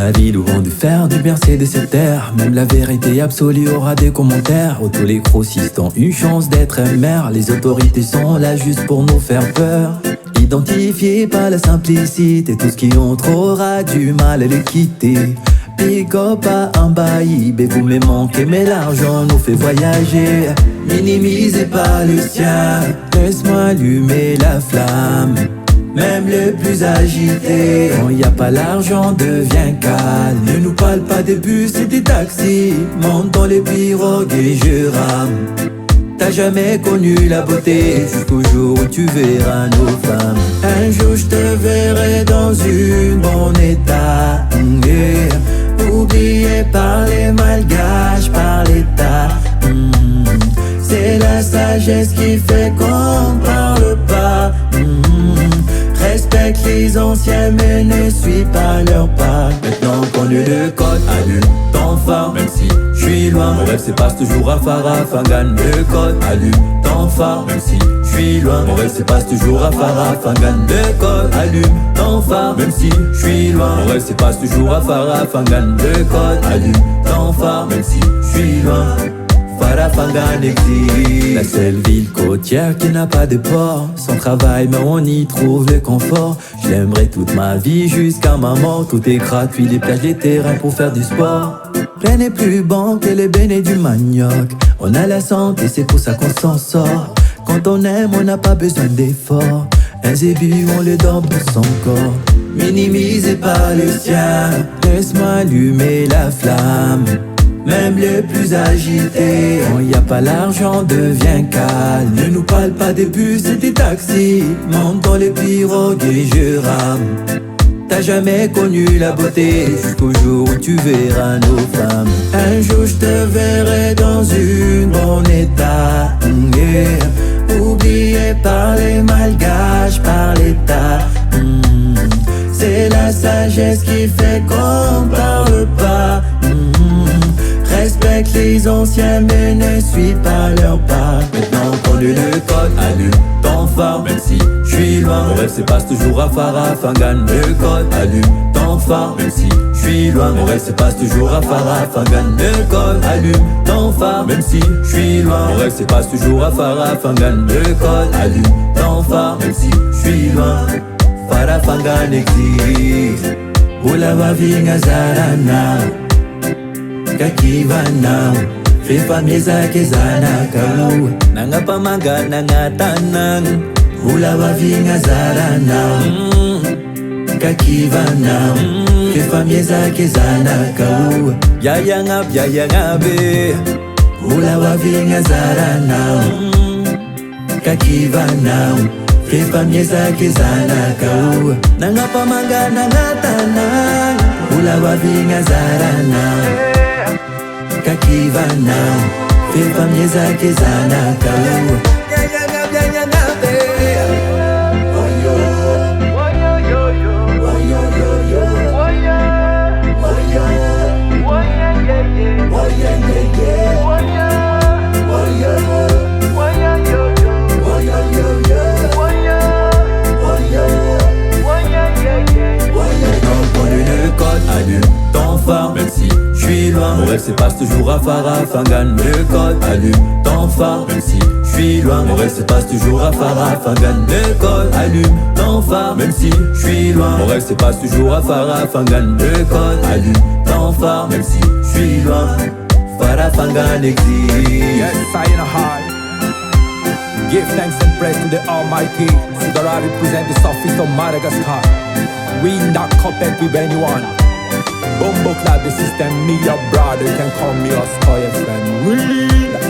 la vie nous rend du faire du bien, c'est de cette terre. Même la vérité absolue aura des commentaires. Oh, tous les grossistes ont une chance d'être mères. Les autorités sont là juste pour nous faire peur. Identifiés par la simplicité, tous qui ont trop aura du mal à les quitter. Pick up à un bailli, vous me manquez, mais l'argent nous fait voyager. Minimisez pas le sien, laisse-moi allumer la flamme. Même le plus agité, quand y a pas l'argent devient calme. Ne nous parle pas des bus et des taxis, monte dans les pirogues et je rame. T'as jamais connu la beauté jusqu'au jour où tu verras nos femmes. Un jour je te verrai dans une bon état, yeah. Oublié par les malgaches, par l'état. C'est la sagesse qui fait qu'on parle pas. Respecte les anciens mais ne suis pas leur pas. Maintenant qu'on est le code, allume ton phare. Même si je suis loin, mon rêve c'est passe toujours à Farafangan. Le code, allume ton phare. Même si je suis loin, mon rêve c'est passe toujours à Farafangan. Le code, allume ton phare. Même si je suis loin, mon rêve c'est passe toujours à Farafangan. Le code, allume ton phare. Même si je suis loin, Farafangan existe. La seule ville côtière qui n'a pas de port. Sans travail mais on y trouve le confort. Je l'aimerais toute ma vie jusqu'à ma mort. Tout est gratuit, les plages, les terrains pour faire du sport. Rien n'est plus bon que les béné du manioc. On a la santé, c'est pour ça qu'on s'en sort. Quand on aime, on n'a pas besoin d'efforts. Un zébu, on le donne pour son corps. Minimisez pas le sien, laisse-moi allumer la flamme. Même le plus agité, quand y a pas l'argent devient calme. Ne nous parle pas des bus et des taxis, monte dans les pirogues et je rame. T'as jamais connu la beauté jusqu'au jour où tu verras nos femmes. Un jour je te verrai dans une bon état, yeah. Oublié par les malgaches, par l'état. C'est la sagesse qui fait qu'on parle pas. Respecte les anciens mais ne suis pas leur pas. Maintenant qu'on est le code, allume ton phare. Même si je suis loin, mon rêve se passe toujours à Farafangan. Le code, allume ton phare. Même si je suis loin, mon rêve se passe toujours à Farafangan. Le code, allume ton phare. Même si je suis loin, mon rêve se passe toujours à Farafangan. Le code, allume ton phare. Même si je suis loin, Farafangan existe. Ula wavinga zarana kakivana fefa miezake zanakau nangapamanga nangatanang hula wavinga zarana kakivana fefa miezake zanakau yayangabe hula wavinga zarana kakivana fefa miezake zanakau nangapamanga nangatanang hula wavinga zarana kakivana fefa miezake zanakau allume ton phare, même si je suis loin. Mon rêve se passe toujours à Farafangan. Le code, allume ton phare, même si je suis loin. Mon rêve se passe toujours à Farafangan. Le code, allume ton phare, même si je suis loin. Mon rêve se passe toujours à Farafangan. Le code, allume ton phare, même si je suis loin. Farafangan existe. Yes, I in a heart. Give thanks and praise to the Almighty. Sidora represent the southeast of Madagascar. We not compete with anyone. Bumbo clad the system, me your brother. You can call me a Scoy friend. Real.